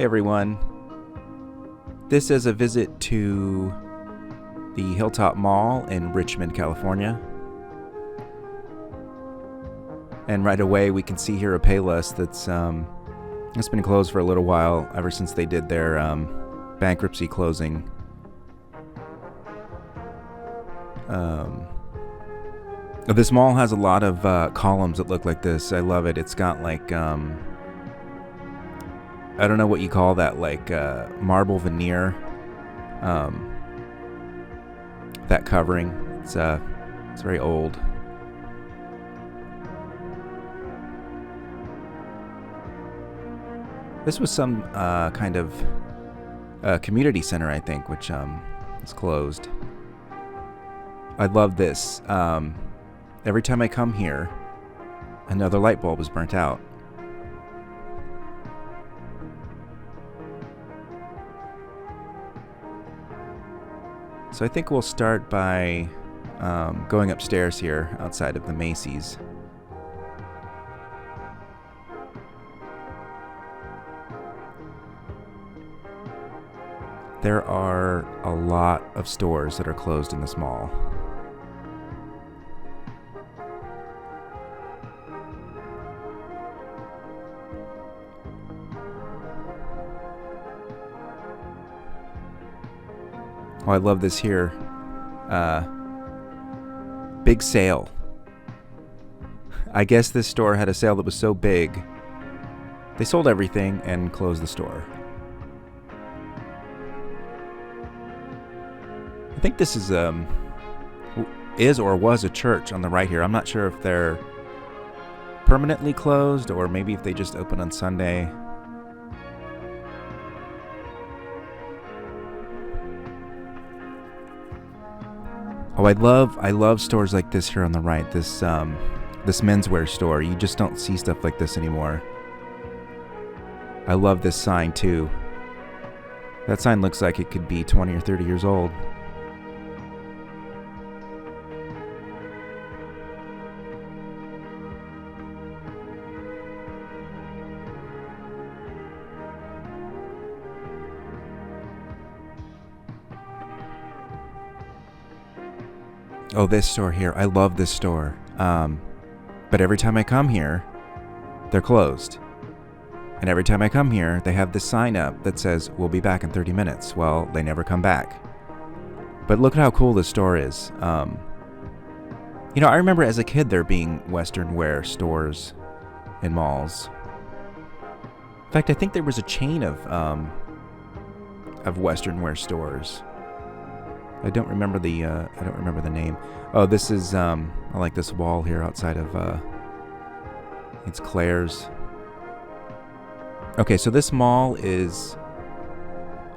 Hey everyone, this is a visit to the Hilltop Mall in Richmond, California. And right away we can see here a Payless that's it's been closed for a little while, ever since they did their bankruptcy closing. This mall has a lot of columns that look like this. I love it. It's got like I don't know what you call that, like marble veneer. That covering. It's very old. This was some kind of community center, I think, which is closed. I love this. Every time I come here, another light bulb is burnt out. So I think we'll start by going upstairs here outside of the Macy's. There are a lot of stores that are closed in this mall. Oh, I love this here. Big sale. I guess this store had a sale that was so big, they sold everything and closed the store. I think this is or was a church on the right here. I'm not sure if they're permanently closed or maybe if they just open on Sunday. Oh, I love stores like this here on the right. This menswear store. You just don't see stuff like this anymore. I love this sign too. That sign looks like it could be 20 or 30 years old. Oh, this store here. I love this store. But every time I come here, they're closed. And every time I come here, they have this sign up that says, "We'll be back in 30 minutes." Well, they never come back. But look at how cool this store is. I remember as a kid there being Western wear stores in malls. In fact, I think there was a chain of Western wear stores. I don't remember the name. Oh, this is I like this wall here outside of it's Claire's. Okay, so this mall is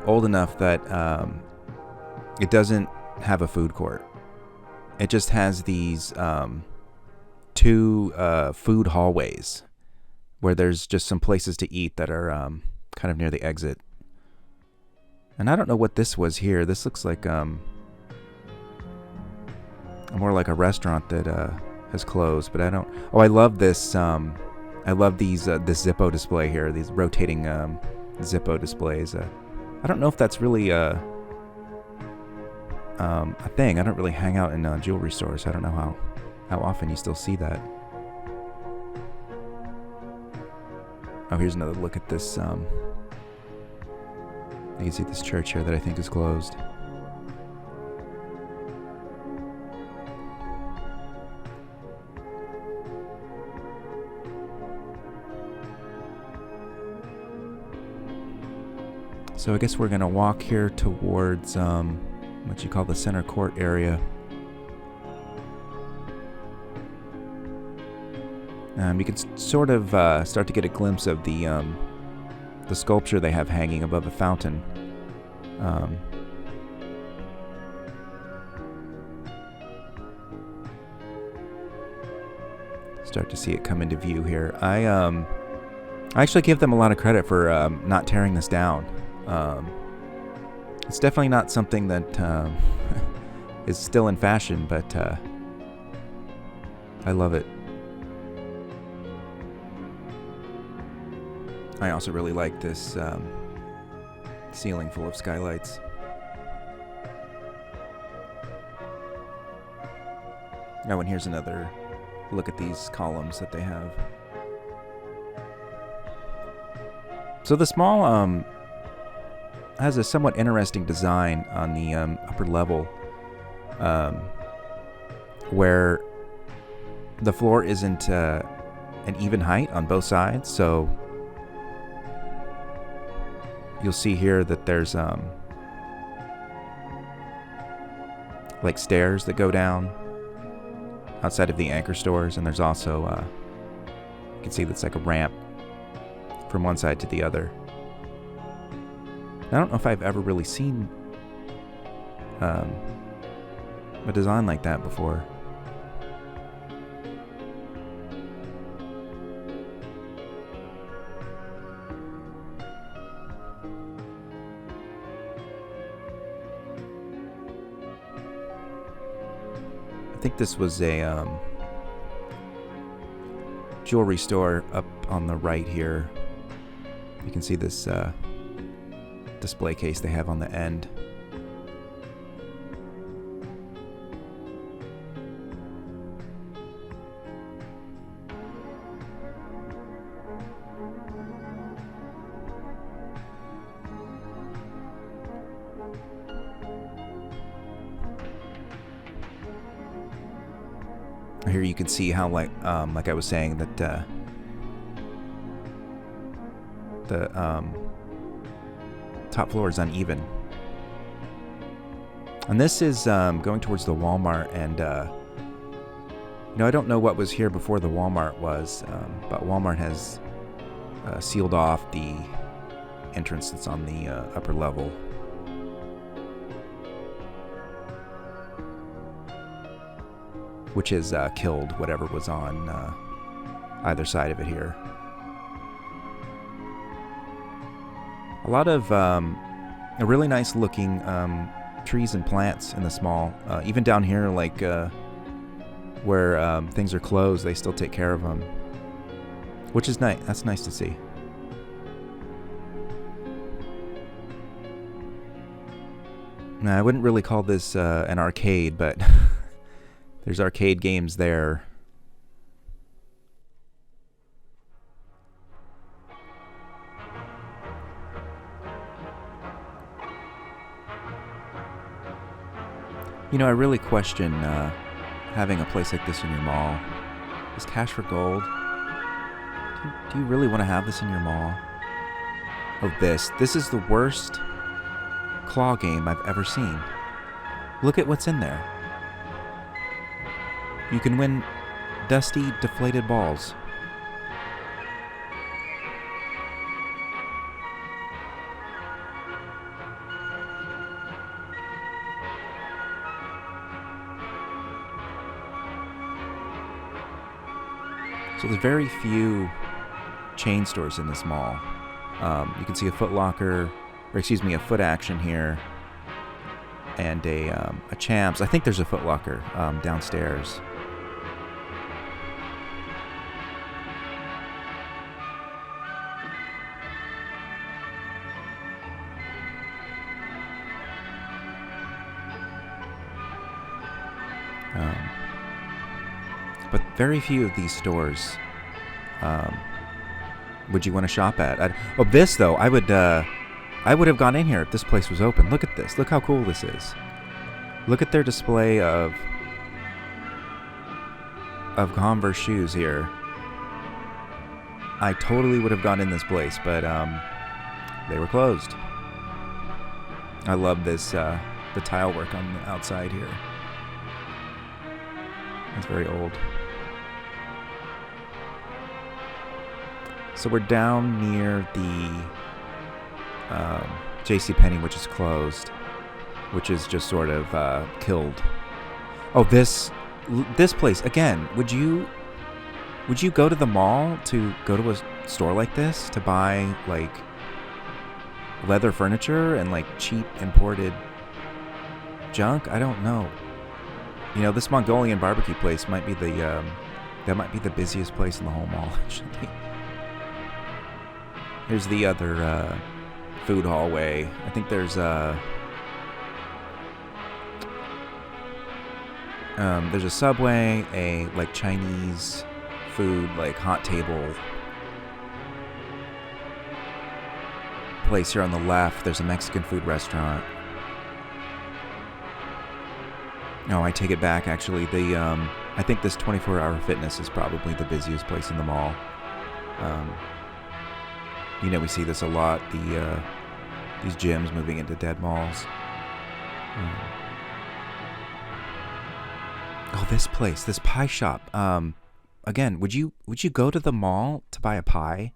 old enough that it doesn't have a food court. It just has these two food hallways where there's just some places to eat that are kind of near the exit. And I don't know what this was here. This looks like more like a restaurant that has closed, but I don't. Oh, I love this. I love these this Zippo display here. These rotating Zippo displays. I don't know if that's really a thing. I don't really hang out in jewelry stores. I don't know how often you still see that. Oh, here's another look at this. You can see this church here that I think is closed. So I guess we're going to walk here towards what you call the center court area. You can sort of start to get a glimpse of the sculpture they have hanging above a fountain. Start to see it come into view here. I actually give them a lot of credit for not tearing this down. It's definitely not something that is still in fashion, but I love it. I also really like this ceiling full of skylights. Oh, and here's another look at these columns that they have. So this mall has a somewhat interesting design on the upper level, where the floor isn't an even height on both sides. So you'll see here that there's like stairs that go down outside of the anchor stores, and there's also you can see that's like a ramp from one side to the other. I don't know if I've ever really seen a design like that before. I think this was a jewelry store up on the right here. You can see this display case they have on the end. Here you can see how, like I was saying, that the top floor is uneven. And this is going towards the Walmart, and I don't know what was here before the Walmart was, but Walmart has sealed off the entrance that's on the upper level. Which has killed whatever was on either side of it here. A lot of really nice looking trees and plants in this mall. Even down here, like where things are closed, they still take care of them, which is nice. That's nice to see. Now, I wouldn't really call this an arcade, but there's arcade games there. I really question having a place like this in your mall. Is cash for gold? Do you really want to have this in your mall? Oh, this is the worst claw game I've ever seen. Look at what's in there. You can win dusty, deflated balls. So there's very few chain stores in this mall. You can see a Foot Locker, a Foot Action here, and a Champs. I think there's a Foot Locker downstairs. But very few of these stores would you want to shop at. This though, I would have gone in here if this place was open. Look at this. Look how cool this is. Look at their display of Converse shoes here. I totally would have gone in this place, but they were closed. I love this the tile work on the outside here. It's very old. So we're down near the JCPenney, which is closed, which is just sort of killed. Oh, this place again. Would you go to the mall to go to a store like this to buy like leather furniture and like cheap imported junk? I don't know. This Mongolian barbecue place might be the busiest place in the whole mall, actually. Here's the other food hallway. I think there's a Subway, a like Chinese food, like hot table place here on the left. There's a Mexican food restaurant. No, I take it back. Actually, I think this 24-hour fitness is probably the busiest place in the mall. We see this a lot. These gyms moving into dead malls. Oh, this place, this pie shop. Again, would you go to the mall to buy a pie?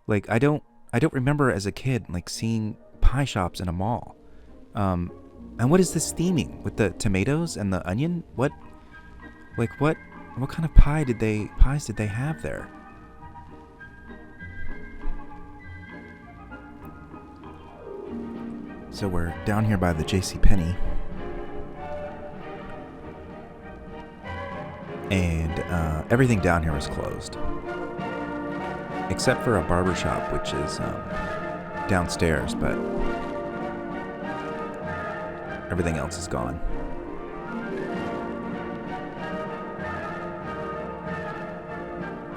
Like, I don't remember as a kid like seeing pie shops in a mall. And what is this theming with the tomatoes and the onion? What kind of pies did they have there? So we're down here by the JCPenney. And everything down here is closed. Except for a barber shop, which is downstairs, but everything else is gone.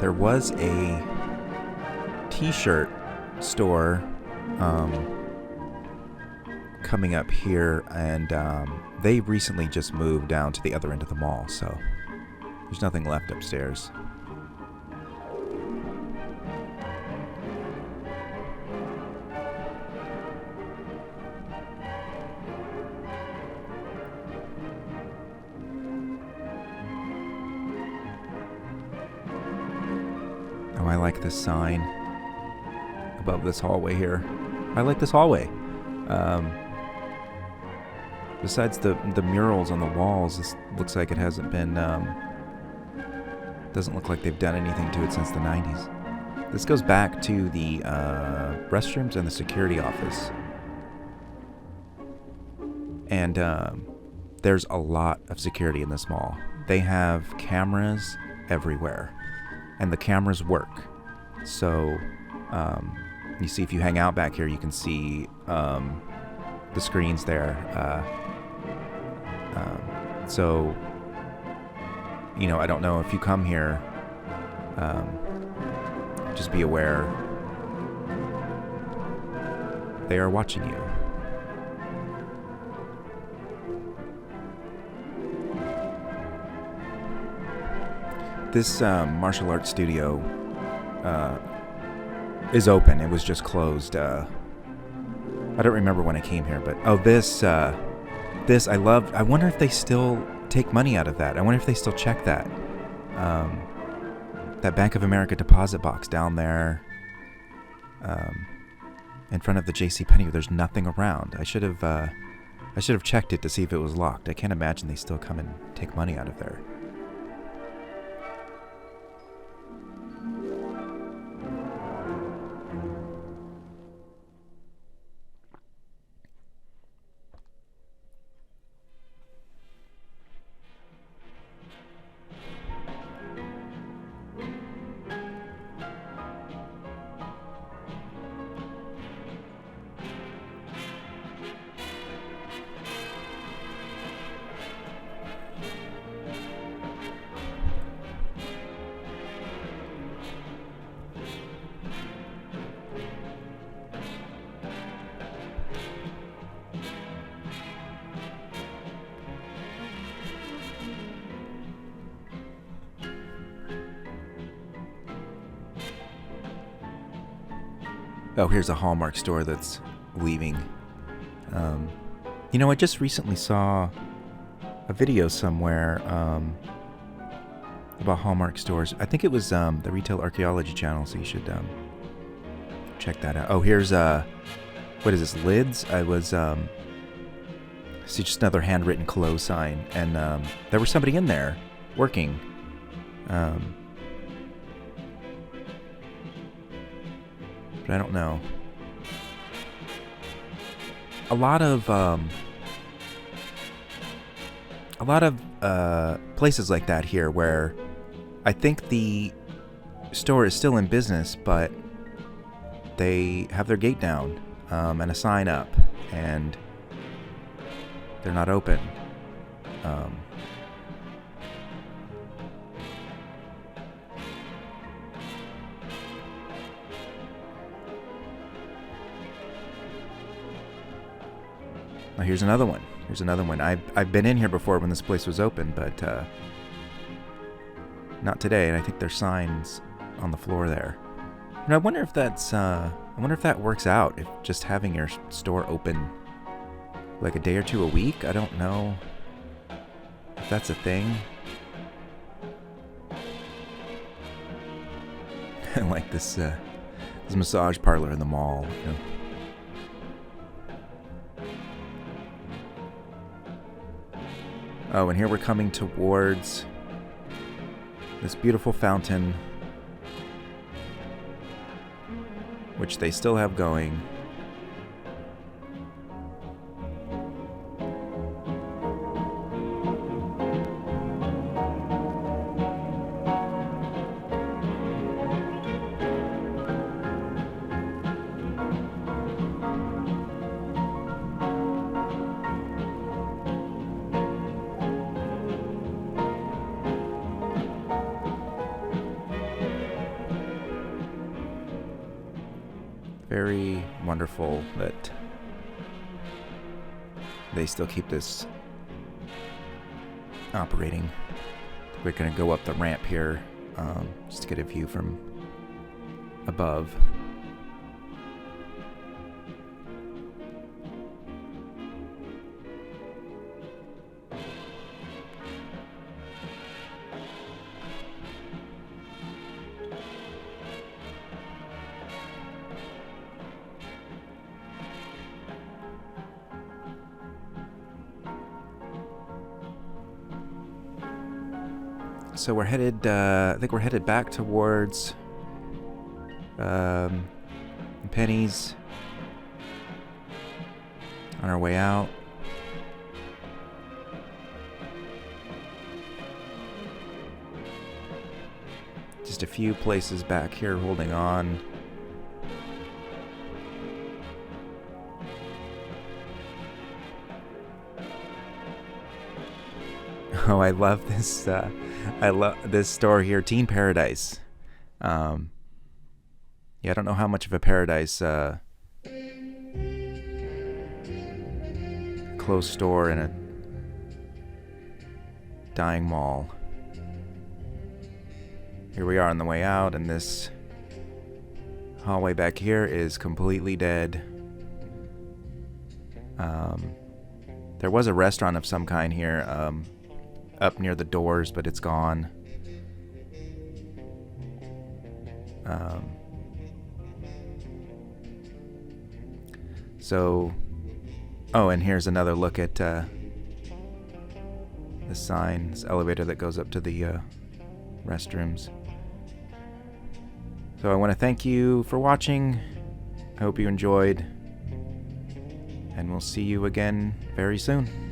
There was a t-shirt store coming up here, and they recently just moved down to the other end of the mall, so there's nothing left upstairs. Oh, I like this sign above this hallway here. I like this hallway. Besides the murals on the walls, this looks like it hasn't been, doesn't look like they've done anything to it since the 90s. This goes back to the restrooms and the security office. And there's a lot of security in this mall. They have cameras everywhere, and the cameras work. So you see, if you hang out back here, you can see the screens there. So, I don't know if you come here, just be aware they are watching you. This martial arts studio is open. It was just closed. I don't remember when I came here, but this I loved. I wonder if they still take money out of that. I wonder if they still check that. That Bank of America deposit box down there, in front of the JCPenney. There's nothing around. I should have checked it to see if it was locked. I can't imagine they still come and take money out of there. Oh, here's a Hallmark store that's leaving. I just recently saw a video somewhere about Hallmark stores. I think it was the Retail Archaeology channel, so you should check that out. Oh, here's what is this? Lids? I was see just another handwritten close sign, and there was somebody in there working. But I don't know. A lot of places like that here where I think the store is still in business, but they have their gate down. and a sign up, and they're not open. Oh, here's another one. I've been in here before when this place was open, but not today. And I think there's signs on the floor there. And I wonder if that works out. If just having your store open like a day or two a week. I don't know if that's a thing. Like this massage parlor in the mall. You know? Oh, and here we're coming towards this beautiful fountain, which they still have going. Very wonderful that they still keep this operating. We're going to go up the ramp here just to get a view from above. So we're headed, I think we're headed back towards Penny's on our way out. Just a few places back here holding on. Oh, I love this. I love this store here, Teen Paradise. Yeah, I don't know how much of a paradise closed store in a dying mall. Here we are on the way out, and this hallway back here is completely dead. There was a restaurant of some kind here. Up near the doors, but it's gone. Oh, and here's another look at the sign, this elevator that goes up to the restrooms. So I want to thank you for watching. I hope you enjoyed, and we'll see you again very soon.